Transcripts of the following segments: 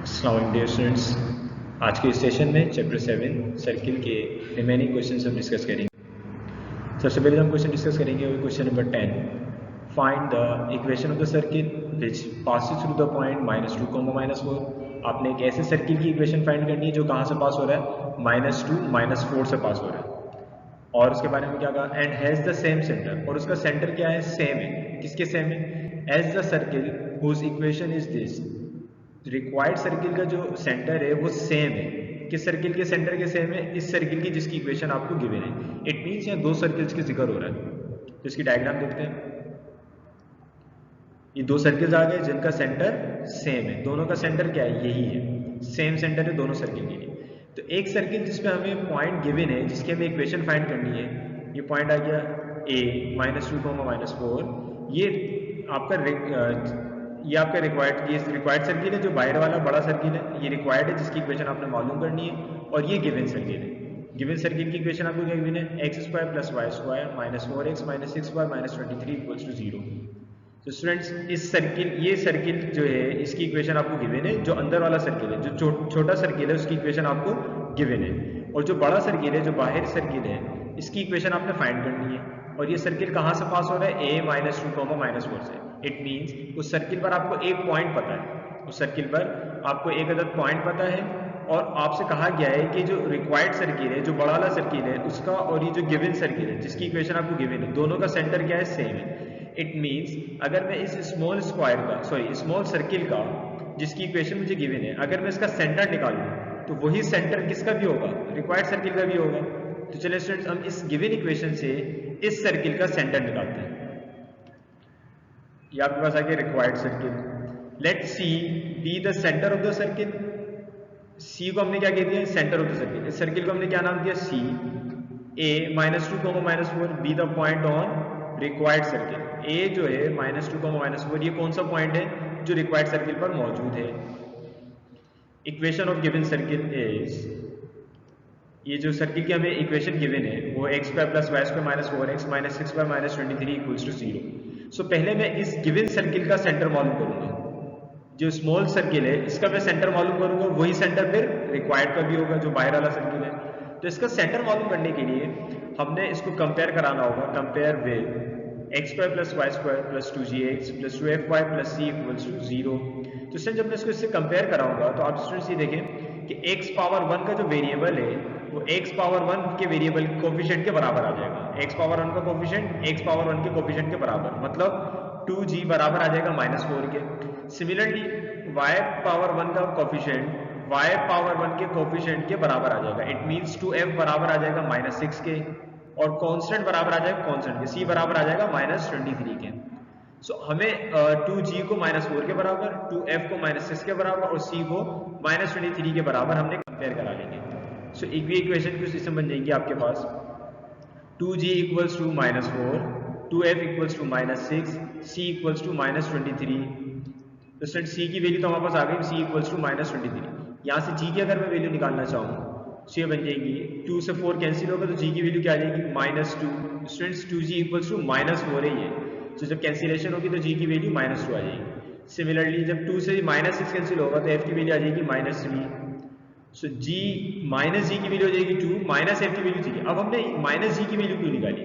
अस्सलाम dear students, आज के इस सेशन में चैप्टर 7 सर्किल के रिमेनिंग क्वेश्चन हम डिस्कस करेंगे। सबसे पहले हम क्वेश्चन डिस्कस करेंगे वो question number 10। Find the equation of the circle which passes through the point -2, -4। आपने एक ऐसे सर्किल की इक्वेशन फाइंड करनी है जो कहाँ से पास हो रहा है, -2, -4 से पास हो रहा है। और उसके बारे में क्या कहा, and has the same centre, और उसका सेंटर क्या है, सेम है। किसके सेम है, as the circle whose equation is this. Required circle का जो सेंटर है वो सेम है। किस सर्किल के सेंटर के सेम है, इस सर्किल की जिसकी इक्वेशन आपको गिवन है। इट मींस यहाँ दो सर्किल्स के जिक्र हो रहा है। तो इसकी डायग्राम देखते हैं। ये दो सर्किल्स आ गए जिनका सेंटर सेम है। दोनों का सेंटर क्या है, यही है, सेम सेंटर है दोनों सर्किल के लिए। तो एक सर्किल जिसपे हमें पॉइंट गिवन है, जिसकी हमें इक्वेशन फाइंड करनी है, ये पॉइंट आ गया a -2, -4। ये आपका रिक्वायर्ड सर्किल है, जो बाहर वाला बड़ा सर्किल है, ये रिक्वायर्ड है, जिसकी इक्वेशन आपने मालूम करनी है। और ये गिवन सर्किल है। गिवन सर्किल की इक्वेशन आपको क्या गिवन है, x² + y² -4x - 6y - 23 = 0। तो स्टूडेंट्स ये सर्किल जो है, इसकी इक्वेशन आपको गिवन है। जो अंदर वाला सर्किल है, जो छोटा सर्किल है, उसकी इक्वेशन आपको गिवन है। और जो बड़ा सर्किल है, जो बाहर सर्किल है, इसकी इक्वेशन आपने फाइंड करनी है। और ये सर्किल कहाँ से पास हो रहा है, a -2, -4 से। इट मीन्स उस सर्किल पर आपको एक पॉइंट पता है, उस सर्किल पर आपको एक अदद पॉइंट पता है। और आपसे कहा गया है कि जो रिक्वायर्ड सर्किल है, जो बड़ा वाला सर्किल है, उसका और ये जो गिवन सर्किल है, जिसकी इक्वेशन आपको गिवन है, दोनों का सेंटर क्या है, सेम है। इट मीन्स अगर मैं इस स्मॉल सर्किल का, जिसकी इक्वेशन मुझे गिवन है, अगर मैं इसका सेंटर निकालूं, तो वही सेंटर किसका भी होगा, रिक्वायर्ड सर्किल का भी होगा। तो चलिए स्टूडेंट्स, हम इस गिवन इक्वेशन से इस सर्किल का सेंटर निकालते हैं। ये आपके पास आ गया required circle. Let C be the centre of the circle. C को हमने क्या कह दिया, सेंटर ऑफ द सर्किल। इस सर्किल को हमने क्या नाम दिया, C. a -2, -4 B the point on required circle. a जो है -2, -4, ये कौन सा पॉइंट है जो रिक्वायर्ड सर्किल पर मौजूद है। Equation of given circle is, ये जो सर्किल की हमें इक्वेशन गिवन है वो x² + y² -4x - 6y - 23 = 0। सो पहले मैं इस गिवन सर्किल का सेंटर मालूम करूंगा। जो स्मॉल सर्किल है, इसका मैं सेंटर मालूम करूंगा, वही सेंटर फिर रिक्वायर्ड का भी होगा, जो बाहर वाला सर्किल है। तो इसका सेंटर मालूम करने के लिए हमने इसको कंपेयर कराना होगा। Compare with x² + y² + 2gx + 2fy + c = 0। तो इससे जब मैं इसको इससे कंपेयर कराऊंगा, तो आप स्टूडेंट्स ये देखें कि x पावर 1 का जो वेरिएबल है, वो x पावर 1 के वेरिएबल कोफिशिएंट के बराबर आ जाएगा। x पावर 1 का कोफिशिएंट x पावर 1 के कोफिशिएंट के बराबर, मतलब 2g बराबर आ जाएगा -4 के। सिमिलरली y पावर 1 का कोफिशिएंट y पावर 1 के कोफिशिएंट के बराबर आ जाएगा। इट मींस 2f बराबर आ जाएगा -6 के, और कांस्टेंट बराबर आ जाएगा कांस्टेंट के, c बराबर आ जाएगा -23 के। सो हमें 2g को -4 के बराबर, 2f को -6 के बराबर और c को -23 के बराबर हमने कंपेयर करा लेंगे। सो एक भी इक्वेशन कुछ सिस्टम बन जाएगी आपके पास। 2g = -4, 2f = -6, c = -23। तो स्टूडेंट c की वैल्यू तो हमारे पास आ गई, c = -23। यहाँ से g की अगर मैं वैल्यू निकालना चाहूँ, तो ये बन जाएगी 2 से 4 कैंसिल होगा, तो g की वैल्यू क्या आ जाएगी, -2। स्टूडेंट्स 2g = -4 है ये। तो जब कैंसिलेशन होगी तो g की वैल्यू -2 आ जाएगी। सिमिलरली जब 2 से -6 कैंसिल होगा तो f की वैल्यू आ जाएगी -3। सो g की वैल्यू हो जाएगी 2, -f की वैल्यू 3। अब हमने -g की वैल्यू क्यों निकाली,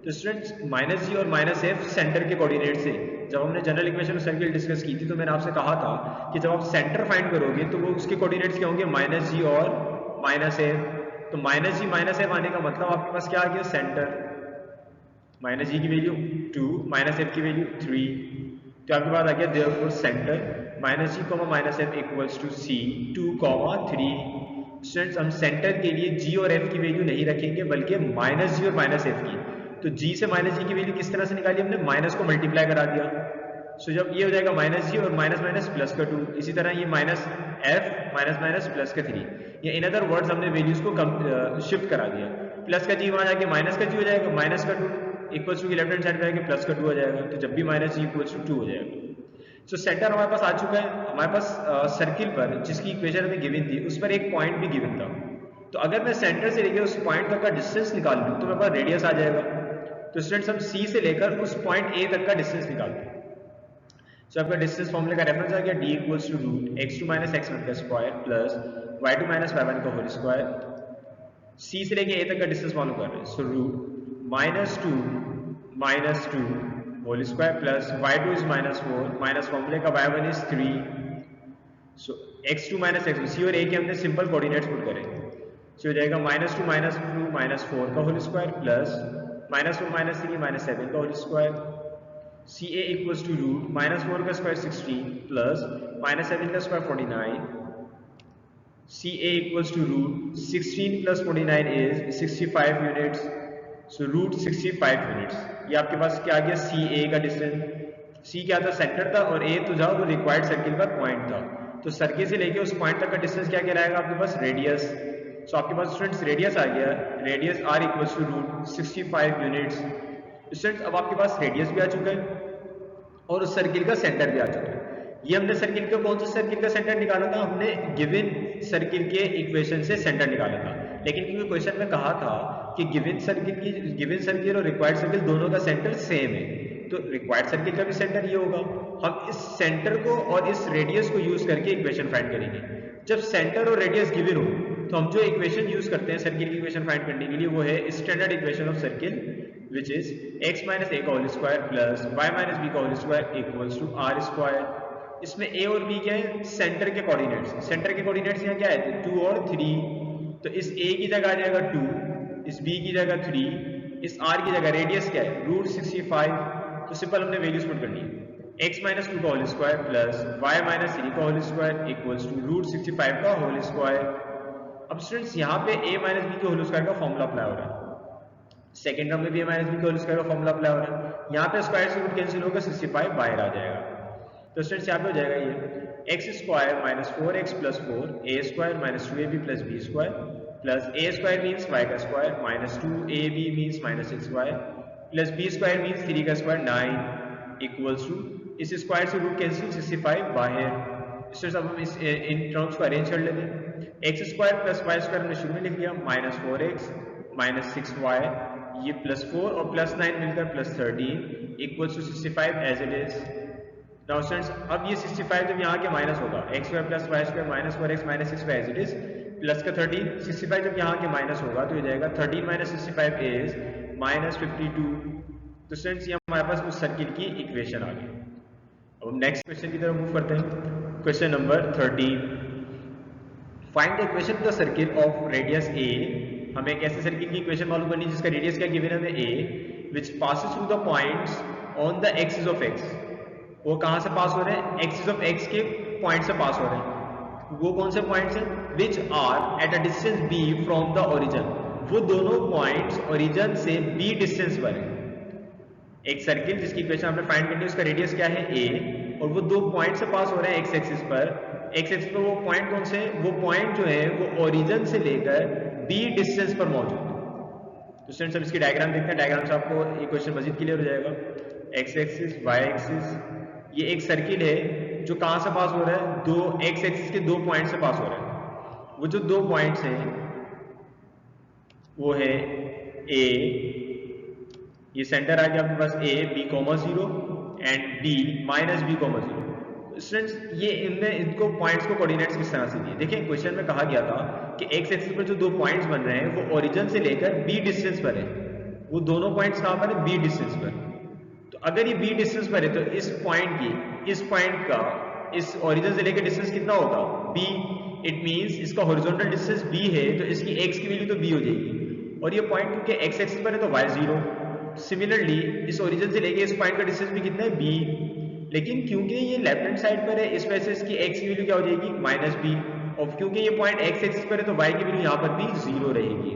तो स्टूडेंट्स -g और -f सेंटर के कोऑर्डिनेट से, जब हमने general equation of circle discuss की थी, तो मैंने आपसे कहा था कि जब आप सेंटर फाइंड करोगे तो वो उसके कोऑर्डिनेट्स क्या होंगे, -g और -f। तो -g -f आने का मतलब आपके पास क्या आ गया, सेंटर। -g की वैल्यू 2, -f की वैल्यू 3, तो आपके पास आ गया therefore centre -g, -f = c 2, 3। Students हम सेंटर के लिए g और f की वैल्यू नहीं रखेंगे, बल्कि -g और -f की। तो g से -g की वैल्यू किस तरह से निकाली हमने, माइनस को मल्टीप्लाई करा दिया। सो जब ये हो जाएगा -g और माइनस प्लस का 2, इसी तरह ये -f माइनस का 3। या इन अदर वर्ड्स हमने वैल्यूज को शिफ्ट करा दिया। प्लस का g वहां जाके माइनस का g हो जाएगा, माइनस का 2 equals to left hand side पे आके प्लस का 2 हो जाएगा। तो जब भी -g = 2 हो जाएगा। सो सेंटर हमारे पास आ चुका है। हमारे पास सर्किल पर जिसकी इक्वेशन हमें गिवन थी, उस पर एक पॉइंट भी गिवन था। तो अगर मैं सेंटर से लेकर उस पॉइंट तक का डिस्टेंस निकाल लूँ, तो मेरे पास रेडियस आ जाएगा। तो स्टूडेंट्स हम C से लेकर उस पॉइंट A तक का डिस्टेंस निकालते हैं। सो आपका डिस्टेंस फॉर्मूले का रेफरेंस आ गया d equals to root x2 minus x1 का square plus y2 minus y1 का होल स्क्वायर। c से लेके a तक का डिस्टेंस मालूम कर रहे हैं, so root minus two whole square plus y2 is -4 minus फॉर्मूले का y1 is 3, so x2 minus x1 c और a के हमने सिंपल कोऑर्डिनेट्स पुट करें, सो हो जाएगा -2 माइनस 4 का whole square plus -4 minus 3 minus 7 का whole square. C A equals to root -4 का स्क्वायर 16 प्लस -7 का square 49। C A equals to root 16 plus 49 is 65 units, so root 65 units. ये आपके पास क्या आ गया, सी ए का डिस्टेंस। सी क्या था, सेंटर था, और ए तो था वो रिक्वायर्ड सर्किल का पॉइंट था, तो सर्किल से लेके उस पॉइंट तक का डिस्टेंस क्या कहलाएगा आपके पास, रेडियस। सो आपके पास स्टूडेंट्स रेडियस आ गया, radius r equals to root 65 units. Students अब आपके पास रेडियस भी आ चुका है और उस सर्किल का सेंटर भी आ चुका है। ये हमने सर्किल का कौन सा सर्किल का सेंटर निकाला था, हमने गिवन सर्किल के इक्वेशन से सेंटर निकाला था, लेकिन क्योंकि क्वेश्चन में कहा था कि गिवन सर्किल और रिक्वायर्ड सर्किल दोनों का सेंटर सेम है, तो रिक्वायर्ड सर्किल का भी सेंटर ये होगा। हम इस सेंटर को और इस रेडियस को यूज करके इक्वेशन फाइंड करेंगे। जब सेंटर और रेडियस गिवन हो तो हम जो इक्वेशन यूज करते हैं सर्किल की इक्वेशन फाइंड करने के लिए वो है standard equation of circle, which is x minus a का whole square plus y minus b का whole square equals to r square. इसमें a और b क्या है, सेंटर के कोऑर्डिनेट्स। सेंटर के कोऑर्डिनेट्स यहाँ क्या है, 2 और 3, तो इस a की जगह आ जाएगा 2, इस b की जगह 3, इस r की जगह रेडियस क्या है, रूट 65। तो सिंपल हमने वैल्यूज पुट करनी है, x माइनस 2 का whole square plus y minus 3 का whole square equals to root 65 का होल स्क्वायर। अब स्टूडेंट्स यहाँ पे a माइनस b के होल स्क्वायर का फॉर्मूला अप्लाई हो रहा है, सेकेंड टर्म में भी a माइनस b के होल स्क्वायर का फॉर्मूला अप्लाई हो रहा है। यहाँ पे स्क्वायर से रूट कैंसिल होगा, 65 बाहर आ जाएगा। तो स्टूडेंट्स यहाँ पे हो जाएगा ये x square minus 4x plus 4 A square minus 2ab plus b square plus a square means y का square minus 2ab means minus 6y plus b square means 3 का स्क्वायर 9 इक्वल्स टू, इस square से root cancel 65 बाहर। Students अब हम इस in terms को arrange कर लेते हैं। X square plus y square हमने शुरू में लिख लिया, माइनस 4x माइनस 6y, ये प्लस 4 और प्लस 9 मिलकर plus 13 equals to 65 as it is. Now students अब ये 65 जब यहाँ के माइनस होगा, x square plus y square minus 4x minus 6y as it is plus का 13, 65 जब यहाँ के माइनस होगा तो हो जाएगा 13 माइनस 65 इज माइनस 52। तो स्टूडेंट्स ये हमारे पास उस सर्किल की इक्वेशन आ गई। अब हम नेक्स्ट क्वेश्चन की तरफ मूव करते हैं। Question number 13, find the equation of the circle of radius a। हमें एक ऐसे सर्किल की इक्वेशन मालूम करनी है जिसका रेडियस क्या गिवन है हमें a, which passes through the points on the axis of x। वो कहां से पास हो रहे हैं, एक्सिस ऑफ x के पॉइंट से पास हो रहे हैं। वो कौन से पॉइंट्स हैं, which are at a distance b from the origin। वो दोनों पॉइंट्स ओरिजिन से b डिस्टेंस पर है। एक सर्किल जिसकी इक्वेशन आपने फाइंड करनी है उसका रेडियस क्या है a, और वो दो पॉइंट से पास हो रहे हैं एक्स एक्सिस पर। एक्स एक्सिस पर वो पॉइंट कौन से हैं, वो पॉइंट जो है वो ओरिजिन से लेकर b डिस्टेंस पर मौजूद है। तो स्टूडेंट्स अब इसकी डायग्राम देखते हैं, डायग्राम से आपको ये क्वेश्चन मजीद क्लियर हो जाएगा। एक्स एक्सिस वाई एक्सिस, ये एक सर्किल है जो कहां से पास हो रहा है, दो एक्स एक्सिस के दो पॉइंट से पास हो रहा है। वो जो दो पॉइंट्स हैं वो है a, ये सेंटर आ गया आपके पास a b, 0 and b minus b, 0। Students ये इनको पॉइंट्स को कोऑर्डिनेट्स किस तरह से दिए, देखिए क्वेश्चन में कहा गया था कि एक्स एक्सिस पर जो दो पॉइंट्स बन रहे हैं वो ओरिजिन से लेकर b डिस्टेंस पर है। वो दोनों पॉइंट्स कहां पर है, b डिस्टेंस पर। तो अगर ये b डिस्टेंस पर है तो इस पॉइंट का इस ओरिजिन से लेकर डिस्टेंस कितना होगा, b। इट मींस इसका हॉरिजॉन्टल डिस्टेंस b है तो इसकी x की वैल्यू तो b हो जाएगी, और ये पॉइंट क्योंकि x एक्सिस पर है तो y 0। सिमिलरली इस ओरिजिन से लेके इस पॉइंट का डिस्टेंस भी कितना है, b। लेकिन क्योंकि ये लेफ्ट हैंड साइड पर है इस वजह से इसकी x की वैल्यू क्या हो जाएगी, -b, और क्योंकि ये पॉइंट x एक्सिस पर है तो y की वैल्यू यहाँ पर भी 0 रहेगी।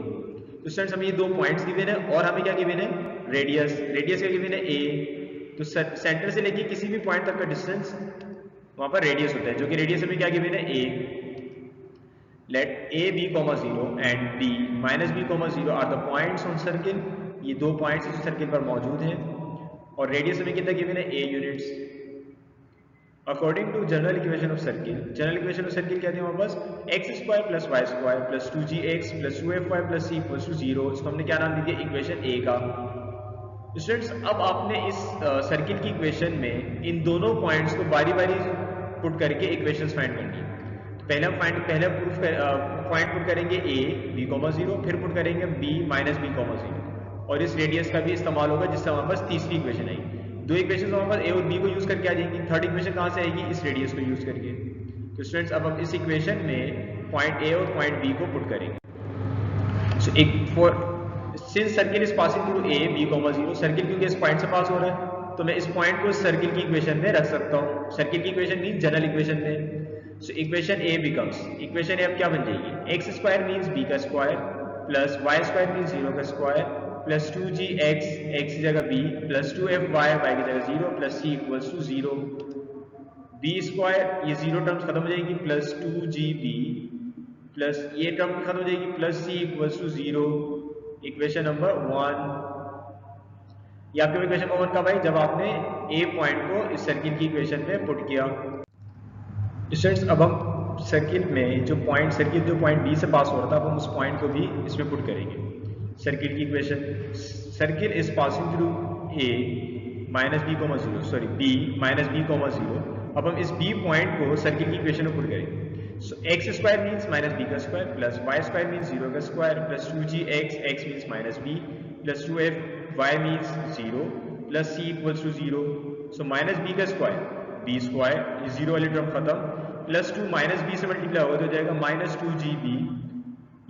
तो स्टूडेंट्स हमें ये दो पॉइंट्स गिवन है और हमें क्या गिवन है, रेडियस क्या गिवन है a। तो सेंटर से लेके किसी भी पॉइंट तक का डिस्टेंस वहां पर रेडियस होता है, जो कि रेडियस हमें क्या गिवन है, a। Let a b, 0 and b minus b, 0 are the points on circle. ये दो पॉइंट्स इस सर्किल पर मौजूद हैं और रेडियस हमें कितना गिवन है, a units. According to general equation of circle, general equation of circle क्या थी हमारे पास, x square plus y square plus 2gx plus 2fy plus c equals to 0। इसको हमने क्या नाम दे दिया, इक्वेशन a का। स्टूडेंट्स अब आपने इस सर्किल की इक्वेशन में इन दोनों पॉइंट्स को बारी बारी पुट करके इक्वेशंस फाइंड करनी है। तो पहले प्रूफ पॉइंट पुट करेंगे a b, 0, फिर पुट करेंगे b माइनस b, 0 और इस रेडियस का भी इस्तेमाल होगा जिससे हमारे पास तीसरी इक्वेशन आएगी। दो इक्वेशन हमारे पास a और b को यूज करके आ जाएंगी, थर्ड इक्वेशन कहाँ से आएगी, इस रेडियस को यूज करके। तो स्टूडेंट्स अब हम इस इक्वेशन में पॉइंट a और पॉइंट b को पुट करेंगे। So since circle is passing through a b, 0, circle क्योंकि इस पॉइंट से पास हो रहा है तो मैं इस पॉइंट को सर्किल की इक्वेशन में रख सकता हूँ। सर्किल की इक्वेशन मीन जनरल इक्वेशन में। So equation a becomes, equation a अब क्या बन जाएगी, x स्क्वायर मीन्स b का square plus y square means 0 का स्क्वायर प्लस 2gx x की जगह b प्लस 2fy y की जगह 0 plus c equals to 0, b square ये 0 टर्म्स खत्म हो जाएगी प्लस 2gb प्लस ये टर्म खत्म हो जाएगी plus c equals to 0। Equation number 1, ये आपके इक्वेशन नंबर 1 का भाई जब आपने a पॉइंट को इस सर्किल की इक्वेशन में पुट किया। स्टूडेंट्स अब हम सर्किल में जो पॉइंट b से पास हो रहा था अब हम उस पॉइंट को भी इसमें पुट करेंगे। सर्किल की equation, circle is passing through a minus b, 0, sorry b minus b, 0। अब हम इस b पॉइंट को सर्किल की इक्वेशन में पुट करेंगे। So x square means minus b का square plus y square means 0 का square plus 2gx x means minus b plus 2fy means 0 plus c equals to 0। So minus b का square b square, ये 0 वाली term खत्म, plus 2 minus b से multiply होगा तो हो जाएगा माइनस 2gb,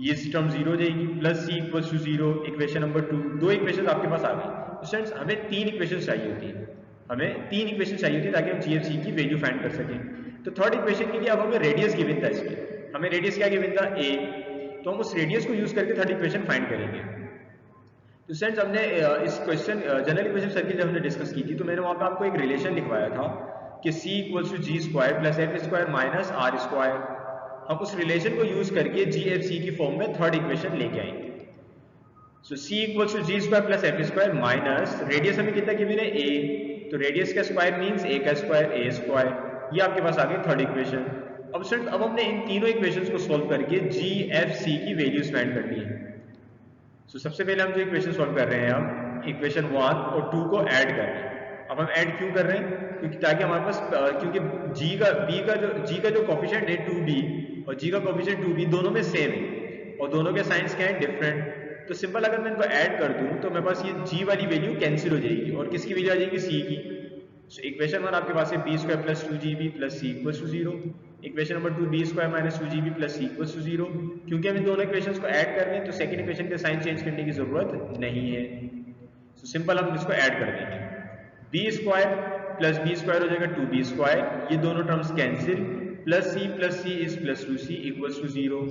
ये टर्म 0 हो जाएगी plus c equals to 0। Equation number 2, दो इक्वेशन आपके पास आ गई। स्टूडेंट्स हमें 3 इक्वेशन चाहिए होती है, हमें 3 इक्वेशन चाहिए होती है ताकि हम GFC की वैल्यू फाइंड कर सकें। तो थर्ड इक्वेशन के लिए अब हमें रेडियस गिवन था, इसमें हमें रेडियस क्या गिवन था, a, तो हम उस रेडियस को यूज करके थर्ड इक्वेशन फाइंड करेंगे। तो फ्रेंड्स हमने इस क्वेश्चन जनरल इक्वेशन सर्किल जब हमने डिस्कस की थी तो मैंने वहां पे आपको एक रिलेशन लिखवाया था कि c equals to g square plus f square minus r square. हम उस रिलेशन को यूज करके GFC की फॉर्म में थर्ड इक्वेशन लेके आएंगे। So c equals to g square plus f square minus radius हमें कितना गिवन है, a, तो रेडियस का स्क्वायर मीन्स a का स्क्वायर, a स्क्वायर, ये आपके पास आ गई थर्ड इक्वेशन। अब स्टूडेंट अब हमने इन तीनों इक्वेशंस को सॉल्व करके GFC की वैल्यूज फाइंड करनी है। सो सबसे पहले हम जो इक्वेशन सॉल्व कर रहे हैं, हम इक्वेशन 1 और 2 को ऐड कर रहे हैं। अब हम ऐड क्यों कर रहे हैं, क्योंकि ताकि हमारे पास क्योंकि G का जो कोफिशिएंट है 2b और G का कोफिशिएंट 2b दोनों में सेम है और दोनों के साइंस क्या है, डिफरेंट। तो सिंपल अगर मैं इनको ऐड कर दूं तो मेरे पास ये G वाली वैल्यू कैंसिल हो जाएगी और किसकी वैल्यू आ जाएगी, C की। सो इक्वेशन 1 आपके पास है b square plus 2gb plus c equals to 0। Equation number 2 b square minus 2gb plus c equals to 0। क्योंकि हम इन दोनों इक्वेशंस को ऐड कर रहे हैं तो सेकंड इक्वेशन के साइन चेंज करने की जरूरत नहीं है। सो सिंपल हम इसको ऐड कर देंगे, b square plus b square हो जाएगा 2b स्क्वायर, ये दोनों terms cancel, plus c is plus 2c equals to 0।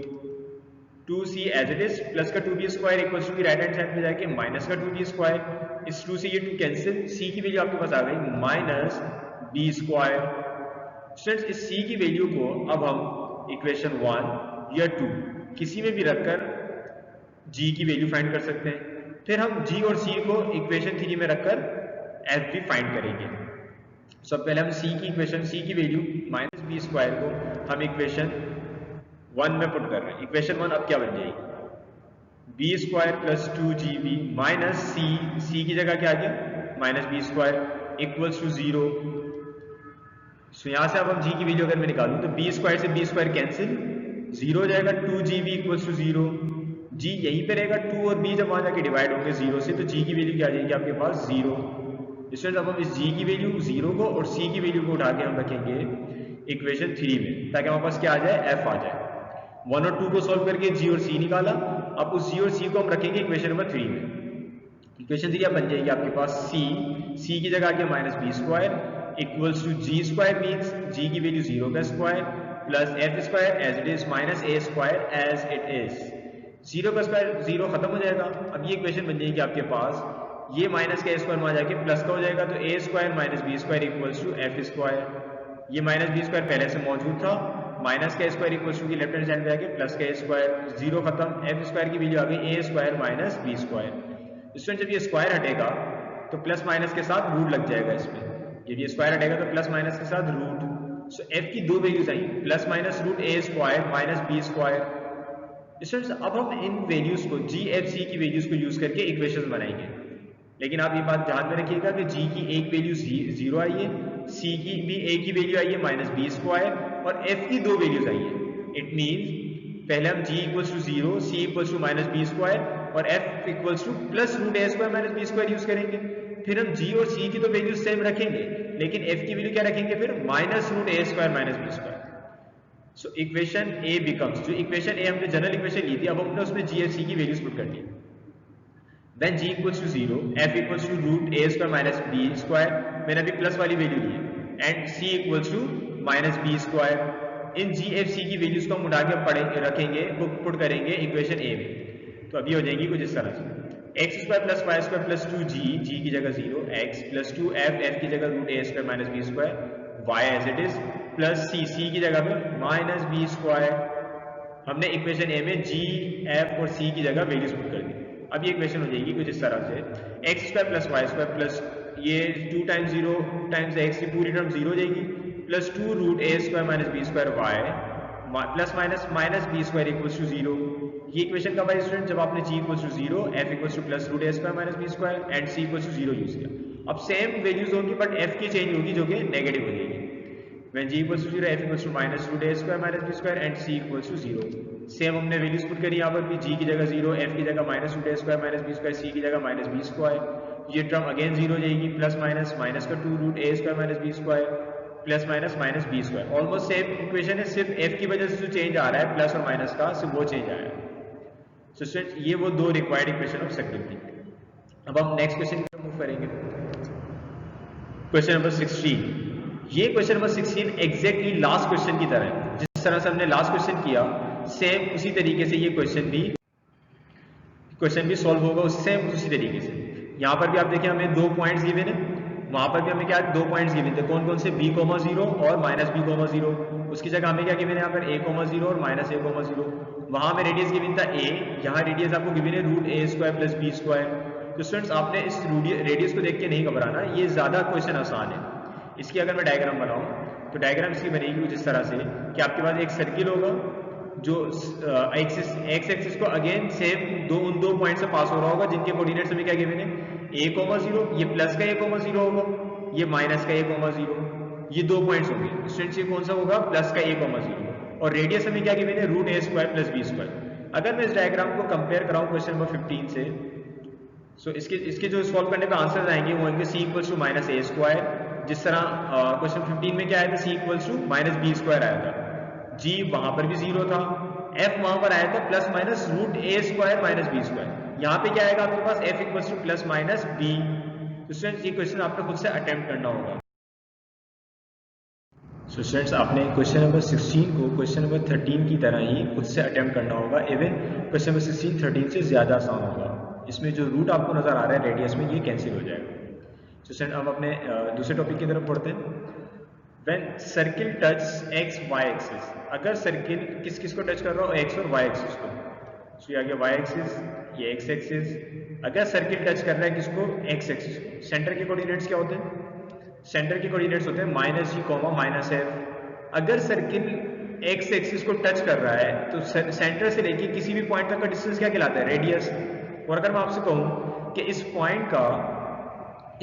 2c as it is, plus का 2b स्क्वायर इक्वल्स टू की राइट हैंड साइड में जाके माइनस का 2b स्क्वायर, इस 2 से ये 2 कैंसिल, c की वैल्यू आपके पास आ गई माइनस b स्क्वायर। स्टूडेंट्स इस c की वैल्यू को अब हम इक्वेशन 1 या 2 किसी में भी रखकर g की वैल्यू फाइंड कर सकते हैं। फिर हम g और c को इक्वेशन 3 में रखकर f भी फाइंड करेंगे। सब पहले हम c की वैल्यू माइनस b स्क्वायर को हम इक्वेशन 1 में पुट कर रहे हैं। इक्वेशन 1 अब क्या बन जाएगी, b square plus 2gb minus c की जगह क्या आ गया minus b square equals to 0। So यहां से अब हम g की वैल्यू अगर मैं निकालूं तो b स्क्वायर से b स्क्वायर कैंसिल, 0 हो जाएगा, 2gb इक्वल्स टू 0। g यहीं पे रहेगा, 2 और b जब वहां जाके डिवाइड होंगे 0 से तो g की वैल्यू क्या आ जाएगी आपके पास 0। इसलिए अब हम इस g की वैल्यू 0 को और c की वैल्यू को उठा के हम रखेंगे इक्वेशन 3 में ताकि हमारे पास क्या आ जाए, f आ जाए। 1 और 2 को सॉल्व करके g और c निकाला, अब उस g और c को हम रखेंगे इक्वेशन नंबर 3 में। इक्वेशन 3 अब बन जाएगी आपके पास c की जगह आ गया minus b square equals to g square means g की वैल्यू 0 का square plus f square as it is minus a square as it is. 0 का स्क्वायर 0 खत्म हो जाएगा। अब ये इक्वेशन बन जाएगी आपके पास, ये माइनस का स्क्वायर में आ जाके प्लस का हो जाएगा तो a square minus b square equals to f square. ये माइनस b स्क्वायर पहले से मौजूद था, माइनस का स्क्वायर इक्वल्स टू की लेफ्ट हैंड साइड पे आके प्लस का स्क्वायर, 0 खत्म, f स्क्वायर की वैल्यू आ गई a square minus b square. इसमें जब ये स्क्वायर हटेगा तो प्लस माइनस के साथ रूट लग जाएगा इसमें, जब ये स्क्वायर हटेगा तो प्लस माइनस के साथ रूट। सो f की दो वैल्यूज आई, plus minus root a square minus b square. Students अब हम इन वैल्यूज को GFC की वैल्यूज को यूज करके इक्वेशंस बनाएंगे। लेकिन आप ये बात ध्यान में रखिएगा कि g की एक वैल्यू 0 आई है, c की भी एक ही वैल्यू आई है -b² और f की दो वैल्यूज आई है। इट मींस पहले हम g equals to 0, c equals to -b² और f equals to +√a² -b² use करेंगे। फिर हम g और c की तो वैल्यू सेम रखेंगे, लेकिन f की वैल्यू क्या रखेंगे फिर -√a² -b²। So equation a becomes, जो इक्वेशन a हमने जनरल इक्वेशन ली थी, अब हमने उसमें g और c की वैल्यूज पुट करनी है। When g equals to 0, f equals to √a² -b², मैंने अभी प्लस वाली वैल्यू ली है, and c equals to -b²। इन g f c की वैल्यूज को हम उठा के रखेंगे, पुट करेंगे इक्वेशन a में। तो अभी हो जाएंगी कुछ इस तरह से x² + y² + 2g, g की जगह 0, x + 2f, f की जगह √a² -b², y as it is, plus c की जगह पे -b²। हमने इक्वेशन a में g, f और c की जगह वैल्यूज पुट कर दी। अब ये इक्वेशन हो जाएगी कुछ इस तरह से x² + y² प्लस ये 2 × 0 × x की पूरी टर्म 0 हो जाएगी, plus 2√a² -b² y plus minus -b² equals to 0। ये इक्वेशन कब आई स्टूडेंट? जब आपने g equals to 0, f equals to +√a² -b² and c equals to 0 use किया। अब सेम वैल्यूज होगी बट f की चेंज होगी जो कि नेगेटिव हो जाएगी। When g equals to 0, f equals to -√a² -b² and c equals to 0। Same हमने वैल्यूज पुट करी यहाँ पर भी, g की जगह 0, f की जगह -√a² -b², c की जगह -b²। ये टर्म अगेन 0 हो जाएगी, प्लस माइनस का 2√a² -b² plus -b²। Almost same equation है, सिर्फ f की वजह से जो चेंज आ रहा है प्लस और माइनस का, सिर्फ वो चेंज आया है। सो स्टूडेंट ये वो दो रिक्वायर्ड इक्वेशन ऑफ सर्किल थी। अब हम नेक्स्ट क्वेश्चन की मूव करेंगे, क्वेश्चन नंबर 16। ये question number 16 exactly last question की तरह है। जिस तरह से हमने लास्ट क्वेश्चन किया सेम उसी तरीके से ये क्वेश्चन भी सॉल्व होगा, सेम उसी तरीके से। यहाँ पर भी आप देखिए हमें 2 पॉइंट्स गिवन है, वहां पर भी हमें क्या 2 पॉइंट्स गिवन थे, कौन कौन से, b, 0 और -b, 0। उसकी जगह हमें क्या गिवन है यहाँ पर a, 0 और -a, 0। वहां में रेडियस गिवन था a, यहाँ रेडियस आपको गिवन है √a² + b²। तो स्टूडेंट्स आपने इस रेडियस को देख के नहीं घबराना, ये ज्यादा क्वेश्चन आसान है। इसकी अगर मैं डायग्राम बनाऊं तो डायग्राम इसकी बनेगी कुछ इस तरह से कि आपके पास एक सर्किल होगा जो एक्स एक्सिस को अगेन सेम उन दो पॉइंट से पास हो रहा होगा जिनके कोऑर्डिनेट्स हमें क्या गिवन है, a, 0, ये प्लस का a, 0 होगा, ये माइनस का a, 0, ये 2 पॉइंट्स होंगे। स्टूडेंट्स ये कौन सा होगा, प्लस का a, 0 और रेडियस हमें क्या गिवन है, √a² + b²। अगर मैं इस डायग्राम को कंपेयर कराऊं क्वेश्चन नंबर 15 से, सो इसके जो सॉल्व करने पे आंसर आएंगे वो होंगे c = -a²। जिस तरह क्वेश्चन 15 में क्या आया था, c = -b² आया था, g वहां पर भी 0 था, f वहां पर आया था +√a² -b²। यहाँ पे क्या आएगा आपके पास, f = +-b। तो स्टूडेंट्स ये क्वेश्चन आपको खुद से अटेम्प्ट करना होगा। सो स्टूडेंट्स आपने क्वेश्चन नंबर 16 को क्वेश्चन नंबर 13 की तरह ही खुद से अटेम्प्ट करना होगा। इवन क्वेश्चन नंबर 16 13 से ज्यादा आसान होगा। इसमें जो रूट आपको नजर आ रहा है रेडियस में, ये कैंसिल हो जाएगा। तो स्टूडेंट अब अपने दूसरे टॉपिक की तरफ बढ़ते हैं। When circle touch x y axis, अगर सर्किल किस किस को टच कर रहा हो, एक्स और वाई एक्सिस को। सो ये आ गया वाई एक्सिस, ये एक्स एक्सिस। अगर सर्किल टच कर रहा है किसको, एक्स एक्सिस को, सेंटर के कोऑर्डिनेट्स क्या होते हैं, सेंटर के कोऑर्डिनेट्स होते हैं -g, -f। अगर सर्किल एक्स एक्सिस को टच कर रहा है तो सेंटर से लेके किसी भी पॉइंट तक का डिस्टेंस क्या कहलाता है, रेडियस। और अगर मैं आपसे कहूं कि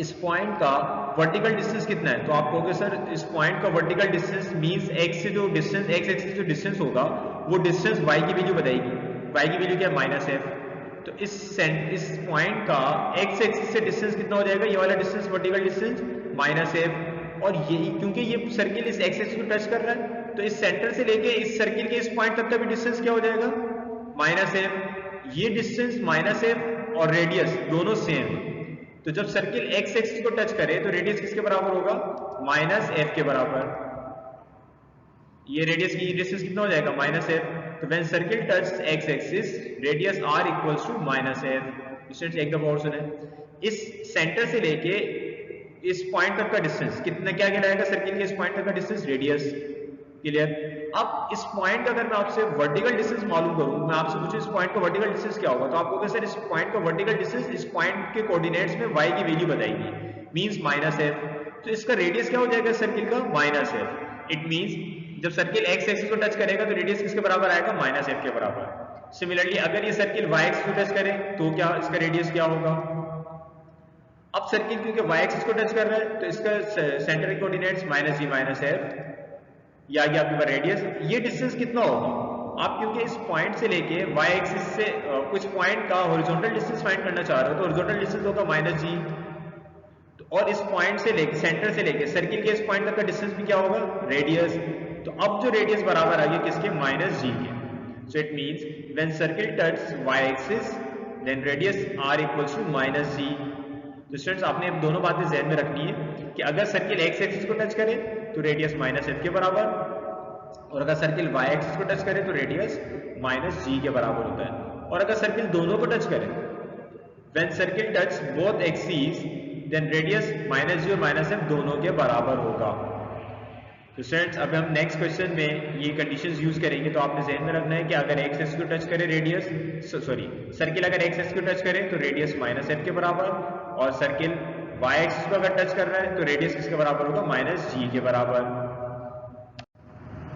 इस पॉइंट का वर्टिकल डिस्टेंस कितना है, तो आप कहोगे सर इस पॉइंट का वर्टिकल डिस्टेंस मींस एक्स से जो डिस्टेंस, एक्स एक्सिस जो डिस्टेंस होगा वो डिस्टेंस y की वैल्यू बताएगी। y की वैल्यू क्या है, -f। तो इस पॉइंट का एक्स एक्सिस से डिस्टेंस कितना हो जाएगा, ये वाला डिस्टेंस, वर्टिकल डिस्टेंस -f। और यही क्योंकि ये सर्किल इस एक्स एक्सिस को टच कर रहा है तो इस सेंटर से लेके इस सर्किल के इस पॉइंट तक का भी डिस्टेंस क्या हो जाएगा, -f। ये डिस्टेंस -f और रेडियस दोनों सेम। तो जब सर्किल एक्स एक्सिस को टच करे तो रेडियस किसके बराबर होगा, -f के बराबर। ये रेडियस की डिस्टेंस कितना हो जाएगा, -f। तो when circle touch x axis radius r = -f। Students एक दफा और सुने, इस सेंटर से लेके इस पॉइंट तक का डिस्टेंस कितना क्या कहलाएगा, सर्किल के इस पॉइंट तक का डिस्टेंस, रेडियस। क्लियर। अब इस पॉइंट का अगर मैं आपसे वर्टिकल डिस्टेंस मालूम करूं, मैं आपसे पूछूं इस पॉइंट का वर्टिकल डिस्टेंस क्या होगा, तो आप कहोगे सर इस पॉइंट का वर्टिकल डिस्टेंस इस पॉइंट के कोऑर्डिनेट्स में y की वैल्यू बताएगी, मींस -f। तो इसका रेडियस क्या हो जाएगा सर्किल का, -f। इट मींस जब सर्किल x एक्सिस को टच करेगा तो रेडियस किसके बराबर आएगा, -f के बराबर। सिमिलरली अगर ये सर्किल y एक्सिस को टच करे तो क्या इसका रेडियस क्या होगा, अब सर्किल क्योंकि y एक्सिस को टच कर रहा है तो इसका सेंटर कोऑर्डिनेट्स माइनस जी माइनस एफ, या ये आपके पास रेडियस, ये डिस्टेंस कितना होगा? आप क्योंकि इस पॉइंट से लेके y एक्सिस से कुछ पॉइंट का हॉरिजॉन्टल डिस्टेंस फाइंड करना चाह रहे हो तो हॉरिजॉन्टल डिस्टेंस होगा माइनस जी, और इस पॉइंट से लेके सेंटर से लेके सर्किल के इस पॉइंट तक का डिस्टेंस भी क्या होगा? रेडियस। तो अब जो रेडियस बराबर आ गया किसके? माइनस जी के। So it means when circle touch y axis then radius r equals to minus G. तो स्टूडेंट्स आपने दोनों बातें ध्यान में रखनी है कि अगर सर्किल x एक्सिस को टच करे तो रेडियस माइनस एफ के बराबर, और अगर सर्किल y एक्सिस को टच करे तो रेडियस माइनस जी के बराबर होता है। और अगर सर्किल दोनों को टच करे, when circle touch both axis then radius minus G और माइनस एफ दोनों के बराबर होगा। तो स्टूडेंट्स अब हम नेक्स्ट क्वेश्चन में ये कंडीशंस यूज करेंगे। तो आपने ध्यान में रखना है कि अगर x एक्सिस को टच करे रेडियस सर्किल अगर x एक्सिस को टच करे तो रेडियस माइनस एफ के बराबर, और सर्किल y एक्सिस को अगर टच कर रहा है तो रेडियस किसके बराबर होगा? माइनस जी के बराबर।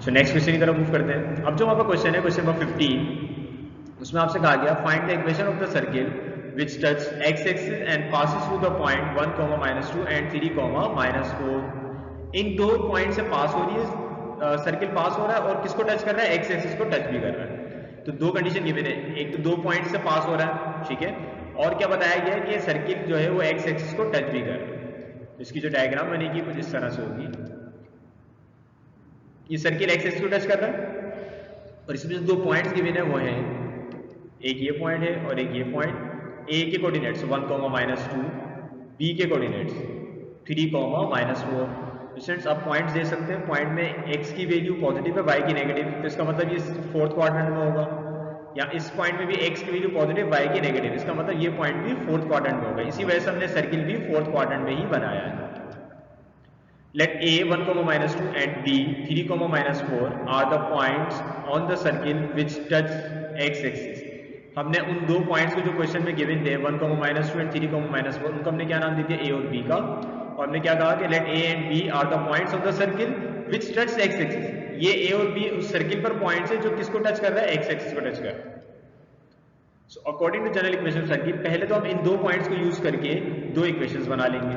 सो नेक्स्ट क्वेश्चन की तरफ मूव करते हैं। अब जो आपका क्वेश्चन है क्वेश्चन नंबर 15, उसमें आपसे कहा गया find the equation of the circle which touch x axis and passes through the point 1, -2 and 3, -4। इन दो पॉइंट से पास हो रही है, सर्किल पास हो रहा है और किसको टच कर रहा है? x एक्सिस को टच भी कर रहा है। तो दो कंडीशन गिवन है, एक तो दो पॉइंट से पास हो रहा है, ठीक है, और क्या बताया गया है कि सर्किल जो है वो x एक्सिस को टच भी कर रहा है। तो इसकी जो डायग्राम बनेगी कुछ इस तरह से होगी। ये सर्किल x एक्सिस को टच कर रहा है और इसमें जो दो पॉइंट्स गिवन है वो है, एक ये पॉइंट है और एक ये पॉइंट। a के कोऑर्डिनेट्स 1, -2, b के कोऑर्डिनेट्स 3, -4। स्टूडेंट्स आप पॉइंट्स दे सकते हैं, पॉइंट में x की वैल्यू पॉजिटिव है, y की नेगेटिव, तो इसका मतलब ये फोर्थ क्वाड्रेंट में होगा। या इस पॉइंट में भी x की वैल्यू पॉजिटिव, y की नेगेटिव, इसका मतलब ये पॉइंट भी फोर्थ क्वाड्रेंट में होगा। इसी वजह से हमने सर्किल भी फोर्थ क्वाड्रेंट में ही बनाया है। Let a 1, -2 and b 3, -4 are the points on the circle which touch x axis। हमने उन दो पॉइंट्स को जो क्वेश्चन में गिवन थे 1, -2 एंड 3, -4, उनको हमने क्या नाम दिया? a और b का। और हमने क्या कहा कि let a and b are the points of the circle which touch x axis. ये a और b उस सर्किल पर पॉइंट्स है जो किसको टच कर रहा है? x एक्सिस को टच कर रहा है। So according to general equation circle, पहले तो हम इन दो पॉइंट्स को यूज करके दो इक्वेशंस बना लेंगे।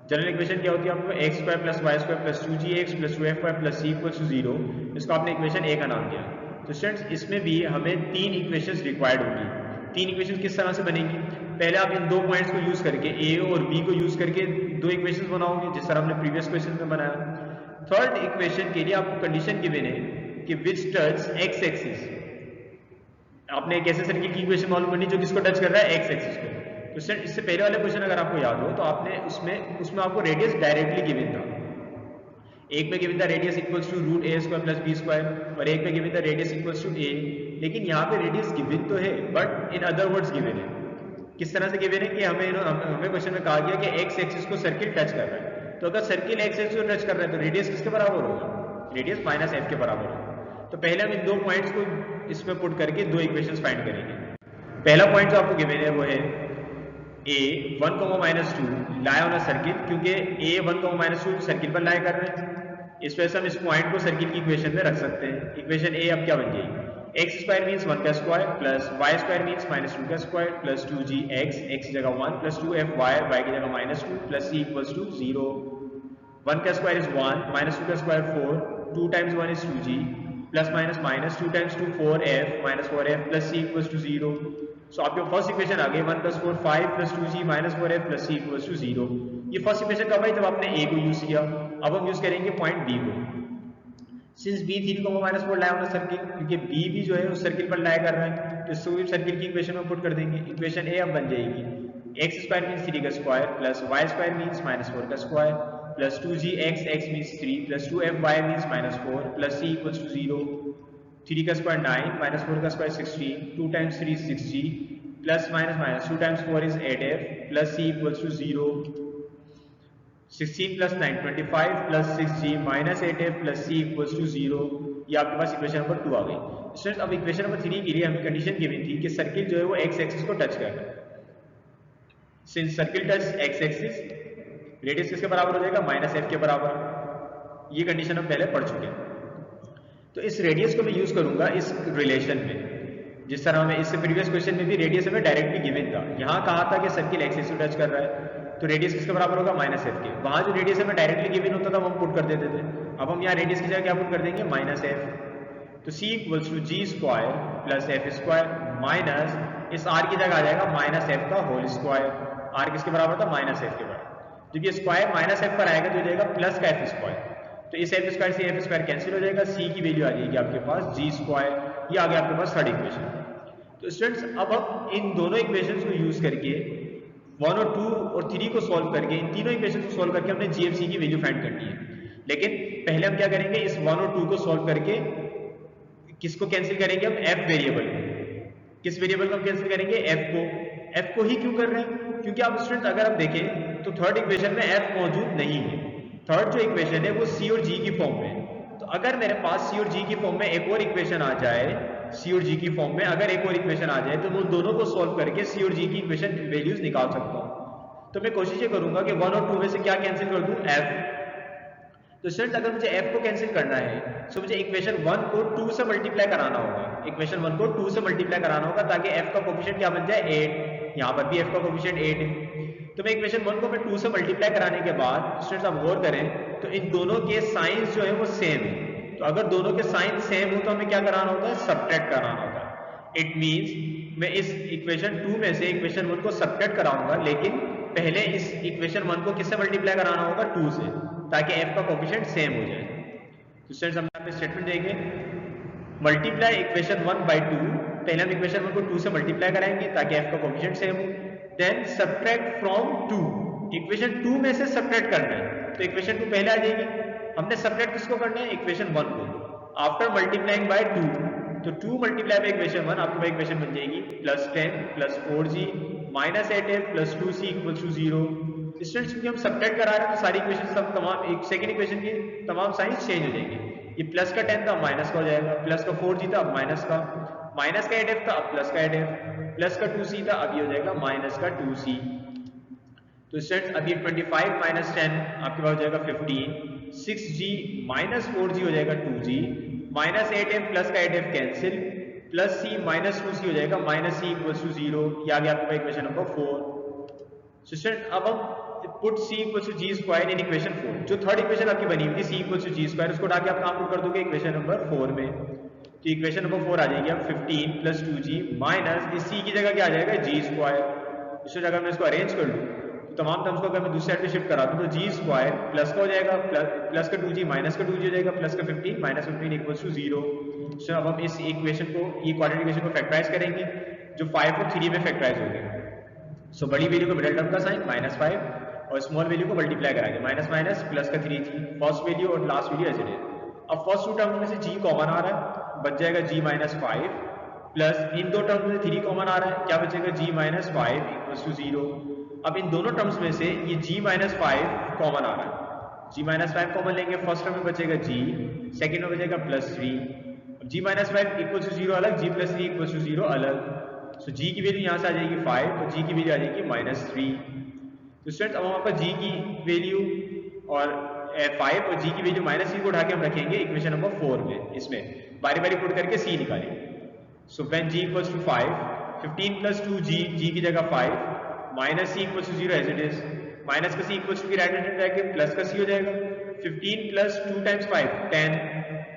जनरल इक्वेशन क्या होती है? आपको x² + y² + 2gx + 2fy + c = 0, इसको आपने इक्वेशन a का नाम दिया। तो स्टूडेंट्स इसमें भी हमें तीन इक्वेशंस रिक्वायर्ड होंगी। तीन इक्वेशंस किस तरह से बनेंगी? पहले आप इन दो पॉइंट्स को यूज करके a और b को यूज करके दो इक्वेशंस बनाओगे, जिस तरह हमने प्रीवियस क्वेश्चन में बनाया। थर्ड इक्वेशन के लिए आपको कंडीशन गिवन है कि विच टच x एक्सिस। आपने एक ऐसे सर्किल की इक्वेशन मालूम करनी जो किसको टच कर रहा है? x एक्सिस को। तो स्टूडेंट इससे पहले वाले क्वेश्चन अगर आपको याद हो तो आपने उसमें आपको रेडियस डायरेक्टली गिवन था। एक में गिवन था radius equals to √a² + b² और एक में गिवन था रेडियस इक्वल्स टू a। लेकिन यहाँ पे रेडियस गिवन तो है but in other words given है। किस तरह से गिवन है कि हमें क्वेश्चन में कहा गया कि x एक्सिस को सर्किल टच कर रहा है। तो अगर सर्किल x एक्सिस को टच कर रहा है तो रेडियस किसके बराबर होगा? रेडियस -f के बराबर होगा। तो पहले हम इन दो पॉइंट्स को इसमें पुट करके दो इक्वेशंस फाइंड करेंगे। पहला पॉइंट जो आपको गिवन है वो है a 1, -2 lie on a circle, क्योंकि a 1, -2 सर्किल पर लाई कर रहे हैं, इस वजह से हम इस पॉइंट को सर्किल की इक्वेशन में रख सकते हैं। इक्वेशन a अब क्या बन जाएगी? x² मींस 1 का स्क्वायर प्लस y² मींस -2 का स्क्वायर प्लस 2gx, x की जगह 1 प्लस 2fy, y की जगह -2 प्लस c = 0। 1 का स्क्वायर इज 1, -2 का square 4, 2 times 1 is 2g, plus minus 2 times 2 4f, -4f plus c = 0। सो आपके फर्स्ट इक्वेशन आ गई 1 + 4 5 plus 2g -4f plus c = 0। ये फर्स्ट इक्वेशन कब आई? जब आपने a को यूज किया। अब हम यूज करेंगे पॉइंट b को। Since b 3, -4 lie on the circle, क्योंकि b भी जो है उस सर्किल पर लाई कर रहा है, तो इसको भी सर्किल की इक्वेशन में पुट कर देंगे। इक्वेशन a अब बन जाएगी x² मींस 3 का स्क्वायर प्लस y² मींस -4 का square plus 2gx, x means 3 plus 2fy means -4 plus c = 0। 3 का स्क्वायर 9, -4 का square 16, 2 times 3 is 6g, plus minus 2 times 4 is 8f, plus c = 0। 16 + 9 25 plus 6g minus 8f plus c = 0। ये आपके पास equation number 2 आ गई। Students अब equation number 3 के लिए हमें condition given थी कि सर्किल जो है वो x एक्सिस को टच कर रहा है। Since circle touch x axis, radius किसके बराबर हो जाएगा? -f के बराबर। ये कंडीशन हम पहले पढ़ चुके हैं। तो इस रेडियस को मैं यूज करूंगा इस रिलेशन में, जिस तरह हमें इससे प्रीवियस क्वेश्चन में भी रेडियस हमें डायरेक्टली गिवन था। यहाँ कहा था कि सर्किल x एक्सिस को टच कर रहा है, तो रेडियस किसके बराबर होगा माइनस एफ के। वहां जो रेडियस हमें डायरेक्टली गिवन होता था वो हम पुट कर देते थे, अब हम यहाँ रेडियस की जगह क्या पुट कर देंगे माइनस एफ। तो c equals to g square plus f square minus इस r की जगह आ जाएगा माइनस एफ का होल स्क्वायर। r किसके बराबर था माइनस एफ के बराबर। जब ये स्क्वायर माइनस एफ पर आएगा तो हो जाएगा प्लस का एफ स्क्वायर, तो इस एफ स्क्वायर से एफ स्क्वायर कैंसिल हो जाएगा, c की वैल्यू आ जाएगी आपके पास जी स्क्वायर। ये आ गया आपके पास थर्ड इक्वेशन। तो स्टूडेंट्स अब हम इन दोनों इक्वेशंस को यूज करके 1 और 2 और 3 को सॉल्व करके इन तीनों इक्वेशंस को सॉल्व करके हमने जीएफसी की वैल्यू फाइंड करनी है। लेकिन पहले हम क्या करेंगे, इस 1 और 2 को सॉल्व करके किसको कैंसिल करेंगे हम, एफ वेरिएबल को। किस वेरिएबल को हम कैंसिल करेंगे, एफ को। एफ को ही क्यों कर रहे हैं, क्योंकि आप स्टूडेंट अगर आप देखें तो थर्ड इक्वेशन में एफ मौजूद नहीं है। थर्ड जो इक्वेशन है वो सी और जी की फॉर्म में है। तो अगर मेरे पास सी और जी की फॉर्म में एक और इक्वेशन आ जाए, सी और जी की फॉर्म में अगर एक और इक्वेशन आ जाए तो मैं उन दोनों को सॉल्व करके सी और जी की इक्वेशन वैल्यूज निकाल सकता हूं। तो मैं कोशिश ये करूंगा कि 1 और 2 में से क्या कैंसिल कर दूं, एफ। तो स्टूडेंट अगर मुझे f को कैंसिल करना है तो मुझे इक्वेशन 1 को 2 से मल्टीप्लाई कराना होगा। इक्वेशन 1 को 2 से मल्टीप्लाई कराना होगा ताकि f का कोफिशिएंट क्या बन जाए 8। यहाँ पर भी f का कोफिशिएंट 8 है। तो मैं इक्वेशन 1 को मैं 2 से मल्टीप्लाई कराने के बाद स्टूडेंट्स आप गौर करें तो इन दोनों के साइंस जो है वो सेम है। तो अगर दोनों के साइन सेम हो तो हमें क्या कराना होता है, सब्ट्रैक्ट कराना होता है। इट मीन्स मैं इस इक्वेशन 2 में से इक्वेशन 1 को सब्ट्रैक्ट कराऊंगा, लेकिन पहले इस इक्वेशन 1 को किससे मल्टीप्लाई कराना होगा, 2 से, ताकि f का कोफिशिएंट सेम हो जाए। तो स्टूडेंट्स हम यहाँ पे स्टेटमेंट देंगे, मल्टीप्लाई इक्वेशन 1 बाई 2। पहले हम इक्वेशन 1 को 2 से मल्टीप्लाई कराएंगे ताकि f का कोफिशिएंट सेम हो। देन सब्ट्रैक्ट फ्रॉम 2, इक्वेशन 2 में से सब्ट्रैक्ट करना है तो इक्वेशन 2 पहले आ जाएगी। हमने सब्ट्रैक्ट किसको करना है, इक्वेशन 1 को। आफ्टर मल्टीप्लाइंग बाय 2, तो 2 मल्टीप्लाई बाय इक्वेशन 1, आपके पास इक्वेशन बन जाएगी plus 10 plus 4g minus 8f plus 2c equals to 0। Students क्योंकि हम सब्ट्रैक्ट करा रहे हैं तो सारी इक्वेशन सब तमाम एक सेकंड इक्वेशन की तमाम साइंस चेंज हो जाएंगे। ये प्लस का 10 था अब माइनस का हो जाएगा, प्लस का 4g था अब माइनस का 8f था अब प्लस का 8f, प्लस का 2c था अब ये हो जाएगा माइनस का 2c। तो स्टूडेंट्स अब ये 25 माइनस 10 आपके पास हो जाएगा 15, 6g माइनस 4g हो जाएगा 2g, माइनस 8f प्लस का 8f cancel, plus c minus 2c हो जाएगा माइनस c इक्वल्स टू 0। ये आ गया आपके पास इक्वेशन नंबर 4। स्टूडेंट अब हम put c equals to g square in equation 4। जो थर्ड इक्वेशन आपकी बनी हुई थी c equals to g square, उसको उठा के आप कहां पुट कर दोगे, इक्वेशन नंबर 4 में। तो इक्वेशन नंबर 4 आ जाएगी अब 15 प्लस 2g माइनस इस c की जगह क्या आ जाएगा g स्क्वायर। इस जगह मैं इसको अरेंज कर लूं तो तमाम टर्म्स को अगर मैं दूसरी साइड पे शिफ्ट करा दूं तो g स्क्वायर प्लस का हो जाएगा प्लस का 2g माइनस का 2g हो जाएगा प्लस का 15 माइनस 15 इक्वल्स टू 0। सो अब हम इस इक्वेशन को, ये क्वाड्रेटिक इक्वेशन को फैक्टराइज करेंगे जो 5 और 3 में फैक्टराइज हो गया। सो बड़ी वैल्यू को मिडिल टर्म का साइन -5 और स्मॉल वैल्यू को मल्टीप्लाई कराएंगे माइनस माइनस प्लस का 3g, फर्स्ट वैल्यू और last value as it is. अब फर्स्ट टू टर्म में से g कॉमन आ रहा है, बच जाएगा g -5 प्लस इन दो टर्म में से 3 कॉमन आ रहा है, क्या बचेगा g -5 इक्वल्स टू 0। अब इन दोनों टर्म्स में से ये g -5 कॉमन आ रहा है, g -5 कॉमन लेंगे, फर्स्ट टर्म में बचेगा g, सेकंड में बचेगा +3। अब g -5 इक्वल्स टू 0 अलग, g +3 इक्वल्स टू 0 अलग। सो g की वैल्यू यहाँ से आ जाएगी 5 तो g की वैल्यू आ जाएगी -3। तो स्टूडेंट्स अब हम आपका g की वैल्यू और 5 और g की वैल्यू -3 को उठा के हम रखेंगे इक्वेशन नंबर 4 में। इसमें बारी बारी पुट करके c निकालेंगे। So when g equals to 5, 15 plus 2g, g की जगह 5 minus c equals to 0 as it is, minus का c इक्वल्स टू की राइट हैंड ब्रैकेट प्लस का c हो जाएगा 15 प्लस 2 टाइम्स 5 10,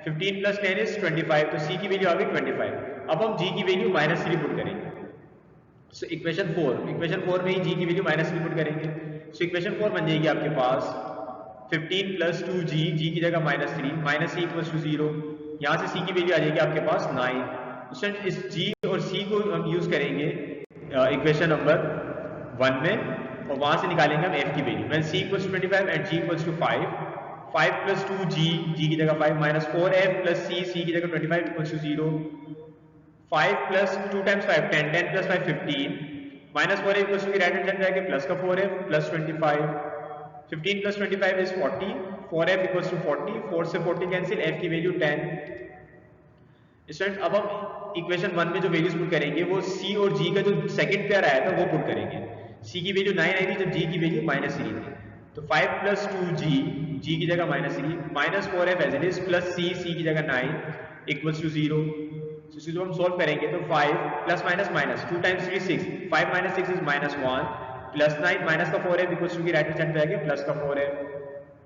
15 प्लस 10 इज 25 तो c की वैल्यू आ गई 25। अब हम g की वैल्यू -3 पुट करेंगे। सो इक्वेशन 4 में ही g की वैल्यू -3 पुट करेंगे। सो इक्वेशन 4 बन जाएगी आपके पास 15 प्लस 2g, g की जगह -3 माइनस c इक्वल्स टू 0, यहाँ से c की वैल्यू आ जाएगी आपके पास 9। इस g और c को हम यूज करेंगे इक्वेशन नंबर 1 में और वहां से निकालेंगे हम f की वैल्यू। When c equals to 25 and g equals to 5, 5 plus 2g, g की जगह 5 minus 4f plus c, c की जगह 25 equals to 0, 5 plus 2 times 5 10, 10 plus 5 15 minus 4f equals to की राइट हैंड साइड जाएगा प्लस का 4f plus 25, 15 plus 25 is 40, 4f equals to 40, 4 से 40 cancel, f की value 10। Student अब हम इक्वेशन 1 में जो वैल्यूज पुट करेंगे वो c और g का जो सेकंड पेयर आया था वो पुट करेंगे। c की वैल्यू 9 आई थी जब g की वैल्यू -3 थी, तो 5 प्लस 2g, g की जगह -3 minus 4f as it is plus c, c की जगह 9 इक्वल्स टू 0। तो इसको हम सॉल्व करेंगे तो 5 plus minus minus 2 times 3 6, 5 minus 6 is -1, plus 9 minus का 4 है बिकॉज टू की राइट हैंड पे आ गया प्लस का 4 है,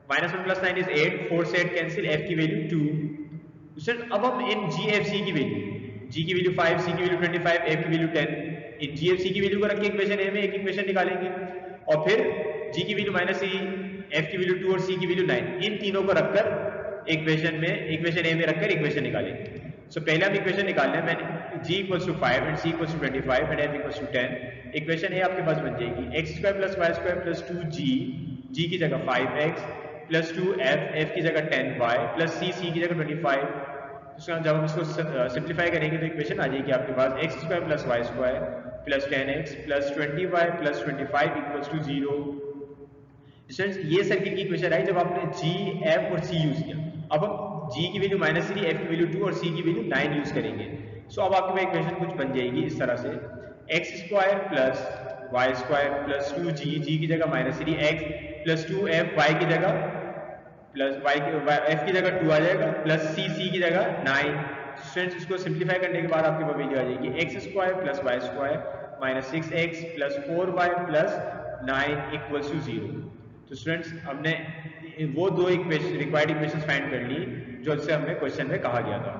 माइनस 1 प्लस 9 इज 8, 4 से 8 कैंसिल, एफ की वैल्यू 2। अब हम इन जी एफ सी की वैल्यू, जी की वैल्यू 5, सी की वैल्यू 25, एफ की वैल्यू 10, इन जी एफ सी की वैल्यू को रख के इक्वेशन ए में एक इक्वेशन निकालेंगे और फिर जी की वैल्यू माइनस सी, एफ की वैल्यू 2 और सी की वैल्यू 9, इन तीनों को रखकर इक्वेशन ए में रखकर इक्वेशन निकालेंगे। सो पहले हम इक्वेशन निकालना है, मैंने g equals to 5 and c equals to 25 and f equals to 10। Equation ए आपके पास बन जाएगी x square plus y square plus 2g, g की जगह 5x प्लस 2f, f की जगह 10y प्लस c की जगह 25। तो जब हम इसको सिंप्लीफाई करेंगे तो इक्वेशन आ जाएगी आपके पास x square plus y square plus 10x plus 20y plus 25 equals to 0। Students ये सर्किट की इक्वेशन आई जब आपने g, f और c यूज किया। अब हम g की वैल्यू -3, f की वैल्यू 2 और c की वैल्यू 9 यूज करेंगे। सो अब आपके पास इक्वेशन कुछ बन जाएगी इस तरह से, x square plus y square plus 2g, g की जगह -3x प्लस 2f, y की जगह प्लस f की जगह 2 आ जाएगा प्लस c की जगह 9। स्टूडेंट्स इसको सिंप्लीफाई करने के बाद आपके पास वैल्यू आ जाएगी x square plus y square minus 6x plus 4y plus 9 equals to 0। तो स्टूडेंट्स हमने वो दो रिक्वायर्ड इक्वेशंस फाइंड कर ली जो इससे हमें क्वेश्चन में कहा गया था।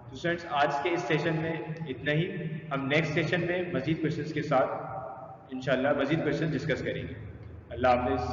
तो स्टूडेंट्स आज के इस सेशन में इतना ही, हम नेक्स्ट सेशन में मजीद क्वेश्चंस के साथ इंशाल्लाह मजीद क्वेश्चन डिस्कस करेंगे। अल्लाह हाफिज़।